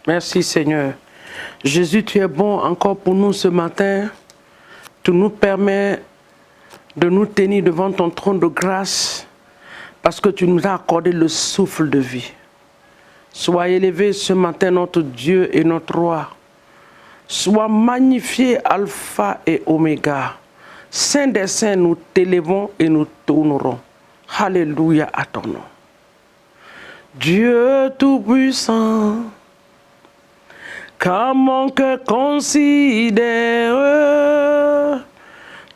Merci Seigneur. Jésus, tu es bon encore pour nous ce matin. Tu nous permets de nous tenir devant ton trône de grâce parce que tu nous as accordé le souffle de vie. Sois élevé ce matin notre Dieu et notre Roi. Sois magnifié Alpha et Oméga. Saint des saints, nous t'élevons et nous t'honorons. Alléluia à ton nom. Dieu tout-puissant, car mon cœur considère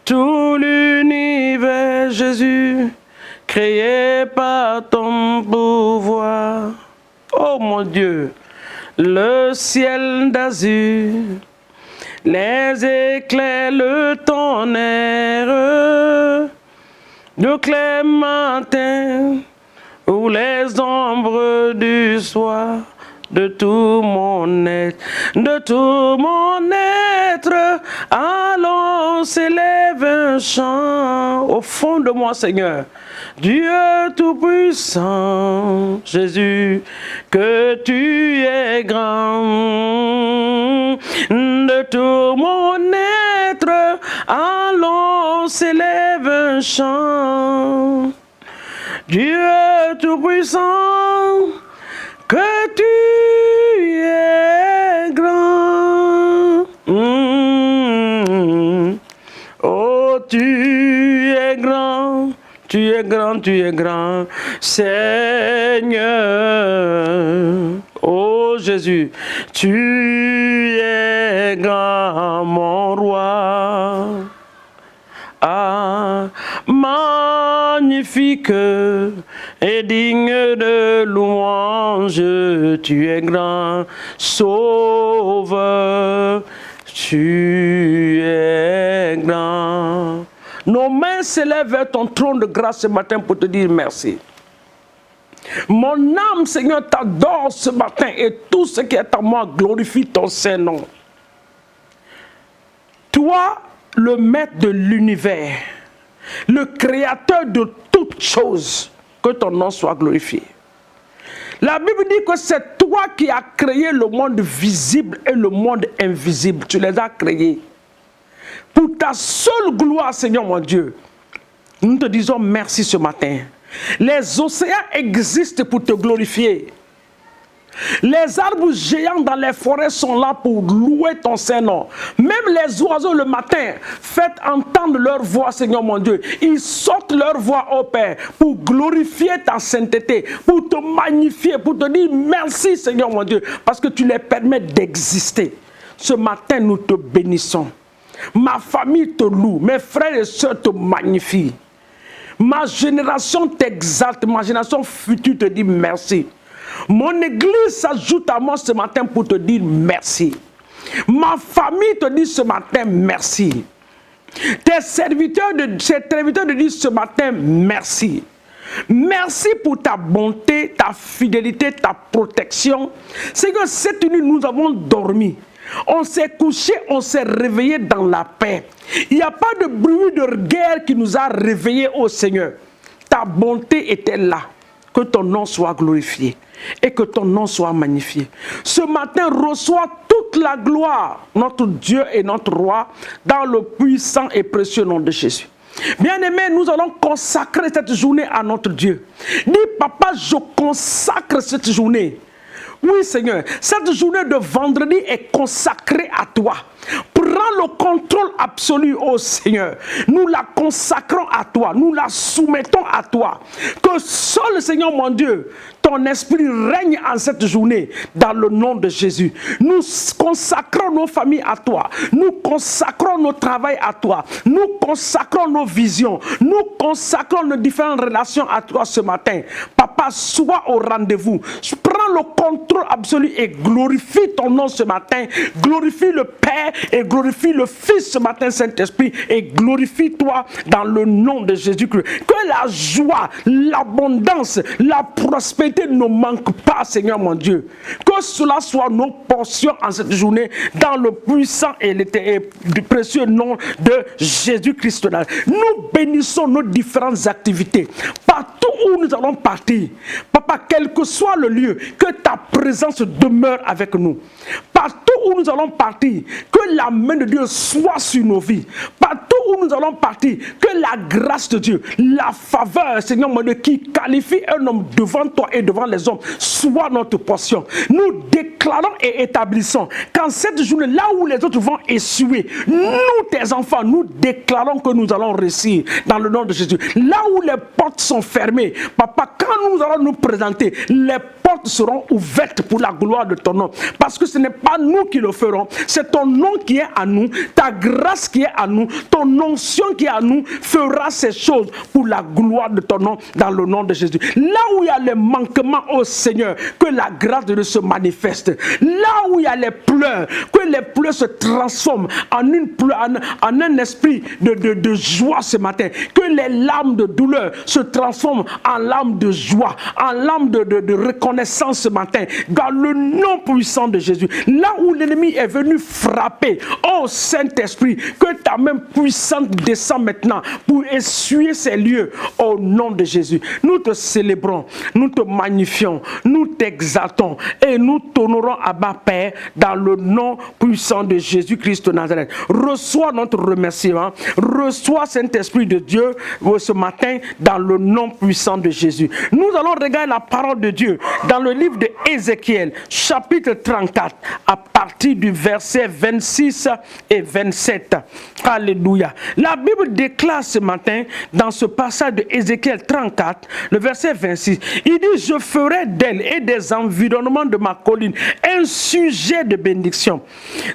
tout l'univers, Jésus, créé par ton pouvoir. Oh mon Dieu, le ciel d'azur, les éclairs, le tonnerre, le clair matin, ou les ombres du soir, de tout mon être, allons s'élève un chant au fond de moi, Seigneur. Dieu tout-puissant, Jésus, que tu es grand. De tout mon être, allons s'élève un chant. Dieu tout-puissant, que tu es grand. Oh, tu es grand, tu es grand, tu es grand, Seigneur. Oh Jésus, tu es grand, mon roi. Ah, magnifique et digne de louange, tu es grand, sauveur, tu es grand. Nos mains s'élèvent vers ton trône de grâce ce matin pour te dire merci. Mon âme, Seigneur, t'adore ce matin et tout ce qui est en moi glorifie ton Saint-Nom. Toi, le maître de l'univers, le créateur de toutes choses, que ton nom soit glorifié. La Bible dit que c'est toi qui as créé le monde visible et le monde invisible. Tu les as créés. Pour ta seule gloire, Seigneur mon Dieu, nous te disons merci ce matin. Les océans existent pour te glorifier. Les arbres géants dans les forêts sont là pour louer ton Saint-Nom. Même les oiseaux le matin, faites entendre leur voix, Seigneur mon Dieu. Ils sortent leur voix au Père pour glorifier ta sainteté, pour te magnifier, pour te dire merci, Seigneur mon Dieu, parce que tu les permets d'exister. Ce matin, nous te bénissons. Ma famille te loue, mes frères et sœurs te magnifient. Ma génération t'exalte, ma génération future te dit merci. Mon église s'ajoute à moi ce matin pour te dire merci. Ma famille te dit ce matin merci. Tes serviteurs te disent ce matin merci. Merci pour ta bonté, ta fidélité, ta protection. C'est que cette nuit nous avons dormi. On s'est couché, on s'est réveillé dans la paix. Il n'y a pas de bruit de guerre qui nous a réveillés, ô Seigneur. Ta bonté était là. Que ton nom soit glorifié et que ton nom soit magnifié. Ce matin, reçois toute la gloire, notre Dieu et notre Roi, dans le puissant et précieux nom de Jésus. Bien-aimés, nous allons consacrer cette journée à notre Dieu. Dis, papa, je consacre cette journée. Oui, Seigneur, cette journée de vendredi est consacrée à toi. Prends le contrôle absolu, ô Seigneur. Nous la consacrons à toi, nous la soumettons à toi. Que seul, Seigneur mon Dieu, ton esprit règne en cette journée dans le nom de Jésus. Nous consacrons nos familles à toi. Nous consacrons nos travails à toi. Nous consacrons nos visions. Nous consacrons nos différentes relations à toi ce matin. Papa, sois au rendez-vous. Prends le contrôle absolu et glorifie ton nom ce matin. Glorifie le Père et glorifie le Fils ce matin, Saint-Esprit, et glorifie-toi dans le nom de Jésus-Christ. Que la joie, l'abondance, la prospérité ne manque pas, Seigneur mon Dieu. Que cela soit nos portions en cette journée dans le puissant et le précieux nom de Jésus-Christ. Nous bénissons nos différentes activités. Partout où nous allons partir, papa, quel que soit le lieu, que ta présence demeure avec nous. Partout où nous allons partir, que la main de Dieu soit sur nos vies. Partout où nous allons partir, que la grâce de Dieu, la faveur, Seigneur mon Dieu, qui qualifie un homme devant toi et devant les hommes, soit notre portion. Nous déclarons et établissons qu'en cette journée, là où les autres vont essuyer, nous, tes enfants, nous déclarons que nous allons réussir dans le nom de Jésus. Là où les portes sont fermées, Papa, quand nous allons nous présenter, les portes seront ouvertes pour la gloire de ton nom. Parce que ce n'est pas nous qui le ferons, c'est ton nom qui est à nous, ta grâce qui est à nous, ton onction qui est à nous fera ces choses pour la gloire de ton nom dans le nom de Jésus. Là où il y a les manquements au Seigneur, que la grâce de Dieu se manifeste. Là où il y a les pleurs, que les pleurs se transforment en un esprit de joie ce matin. Que les larmes de douleur se transforment en larmes de joie, en larmes de reconnaissance ce matin, dans le nom puissant de Jésus. Là où l'ennemi est venu frapper, oh Saint-Esprit, que ta main puissante descend maintenant pour essuyer ces lieux au nom de Jésus. Nous te célébrons, nous te magnifions, nous t'exaltons et nous t'honorons à bas Père dans le nom puissant de Jésus-Christ de Nazareth. Reçois notre remerciement, reçois Saint-Esprit de Dieu ce matin dans le nom puissant de Jésus. Nous allons regarder la parole de Dieu dans le livre de Ézéchiel, chapitre 34, à partir du verset 26 et 27. Alléluia. La Bible déclare ce matin, dans ce passage de Ézéchiel 34, le verset 26, il dit: je ferai d'elle et des environnements de ma colline un sujet de bénédiction.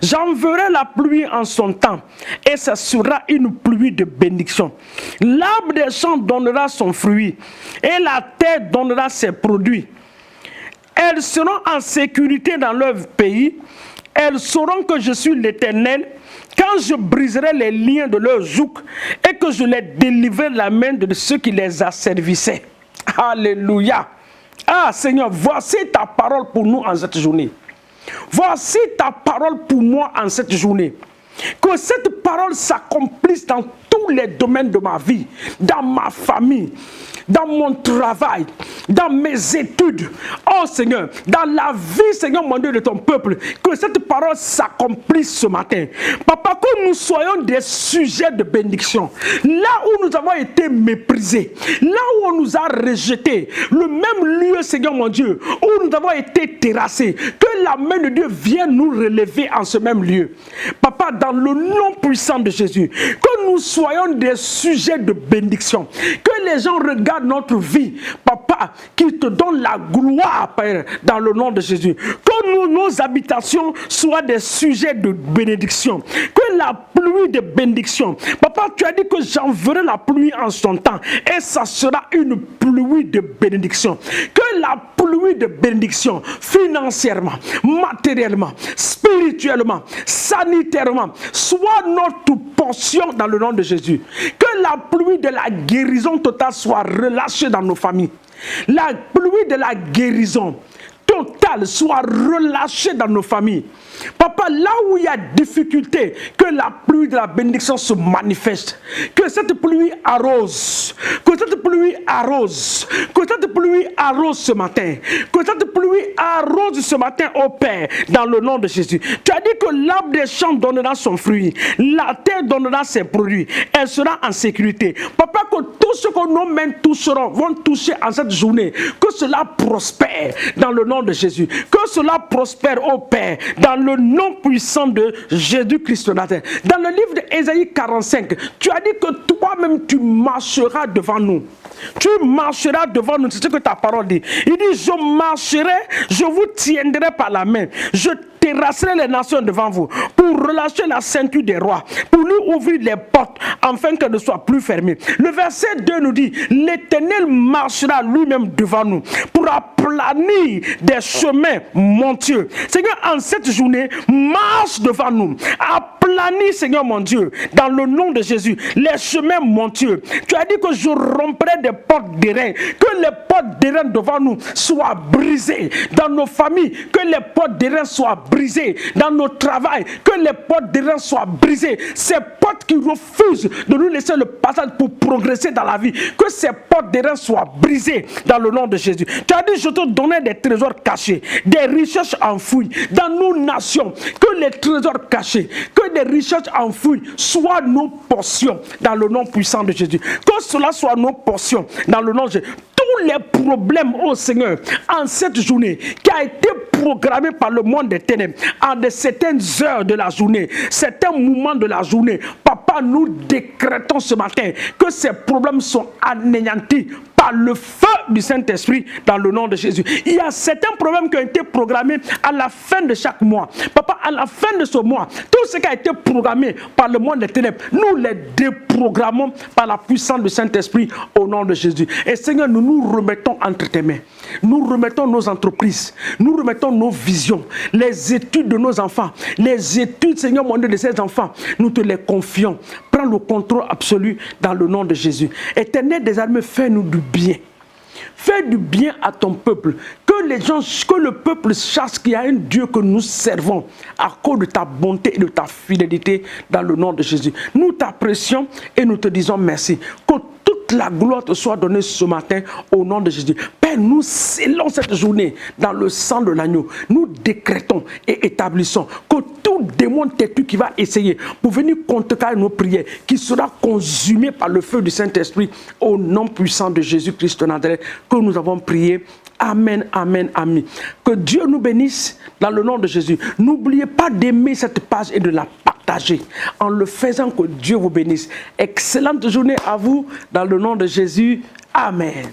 J'enverrai la pluie en son temps, et ça sera une pluie de bénédiction. L'arbre des champs donnera son fruit, et la terre donnera ses produits. Elles seront en sécurité dans leur pays. Elles sauront que je suis l'Éternel quand je briserai les liens de leur joug et que je les délivrerai de la main de ceux qui les asservissaient. Alléluia. Ah Seigneur, voici ta parole pour nous en cette journée. Voici ta parole pour moi en cette journée. Que cette parole s'accomplisse dans tous les domaines de ma vie, dans ma famille, dans mon travail, dans mes études. Oh Seigneur, dans la vie, Seigneur mon Dieu, de ton peuple, que cette parole s'accomplisse ce matin. Papa, que nous soyons des sujets de bénédiction. Là où nous avons été méprisés, là où on nous a rejetés, le même lieu, Seigneur mon Dieu, où nous avons été terrassés, que la main de Dieu vienne nous relever en ce même lieu. Papa, dans le nom puissant de Jésus, que nous soyons des sujets de bénédiction. Que les gens regardent notre vie, Papa, qui te donne la gloire, Père, dans le nom de Jésus. Que nos habitations soient des sujets de bénédiction. Que la pluie de bénédiction. Papa, tu as dit que j'enverrai la pluie en son temps, et ça sera une pluie de bénédiction. Que la pluie de bénédiction, financièrement, matériellement, spirituellement, sanitairement, soit notre portion dans le nom de Jésus. Que la pluie de la guérison totale soit relâchée dans nos familles. La pluie de la guérison totale soit relâchée dans nos familles. Papa, là où il y a difficulté, que la pluie de la bénédiction se manifeste. Que cette pluie arrose. Que cette pluie arrose. Que cette pluie arrose ce matin. Que cette pluie arrose ce matin, ô Père, dans le nom de Jésus. Tu as dit que l'arbre des champs donnera son fruit. La terre donnera ses produits. Elle sera en sécurité. Papa, que tout ce que nos mains toucheront, vont toucher en cette journée, que cela prospère dans le nom de Jésus. Que cela prospère, ô Père, dans le nom puissant de Jésus-Christ de Nazareth. Dans le livre d'Ésaïe 45, tu as dit que toi-même tu marcheras devant nous. Tu marcheras devant nous, c'est ce que ta parole dit. Il dit: je marcherai, je vous tiendrai par la main, je terrasserai les nations devant vous, pour relâcher la ceinture des rois, pour lui ouvrir les portes, afin qu'elles ne soient plus fermées. Le verset 2 nous dit: l'Éternel marchera lui-même devant nous, pour aplanir des chemins montueux. Seigneur, en cette journée, marche devant nous, aplanis, Seigneur mon Dieu, dans le nom de Jésus, les chemins, mon Dieu. Tu as dit que je romprai des portes d'airain, que les portes d'airain devant nous soient brisées, dans nos familles, que les portes d'airain soient brisées, dans nos travails, que les portes d'airain soient brisées, ces portes qui refusent de nous laisser le passage pour progresser dans la vie, que ces portes d'airain soient brisées dans le nom de Jésus. Tu as dit, je te donnais des trésors cachés, des richesses enfouies dans nos nations, que les trésors cachés, que des richesses enfouies soient nos portions dans le nom puissant de Jésus. Que cela soit nos portions dans le nom de Jésus. Tous les problèmes, oh Seigneur, en cette journée qui a été programmée par le monde des ténèbres, en de certaines heures de la journée, certains moments de la journée, Papa, nous décrétons ce matin que ces problèmes sont anéantis par le feu du Saint-Esprit dans le nom de Jésus. Il y a certains problèmes qui ont été programmés à la fin de chaque mois. Papa, à la fin de ce mois, tout ce qui a été programmé par le monde des ténèbres, nous les déprogrammons par la puissance du Saint-Esprit au nom de Jésus. Et Seigneur, nous nous remettons entre tes mains. Nous remettons nos entreprises, nous remettons nos visions, les études de nos enfants, les études, Seigneur mon Dieu, de ces enfants, nous te les confions. Prends le contrôle absolu dans le nom de Jésus. Éternel des armées, fais-nous du bien. Fais du bien à ton peuple. Que les gens, que le peuple sache qu'il y a un Dieu que nous servons à cause de ta bonté et de ta fidélité dans le nom de Jésus. Nous t'apprécions et nous te disons merci. Que toute la gloire te soit donnée ce matin au nom de Jésus. Père, nous scellons cette journée dans le sang de l'agneau. Nous décrétons et établissons que tout démon têtu qui va essayer pour venir contrecarrer nos prières, qui sera consumé par le feu du Saint-Esprit au nom puissant de Jésus-Christ de Nazareth que nous avons prié. Amen, amen, amen. Que Dieu nous bénisse dans le nom de Jésus. N'oubliez pas d'aimer cette page et de la partager. En le faisant, que Dieu vous bénisse. Excellente journée à vous dans le nom de Jésus. Amen.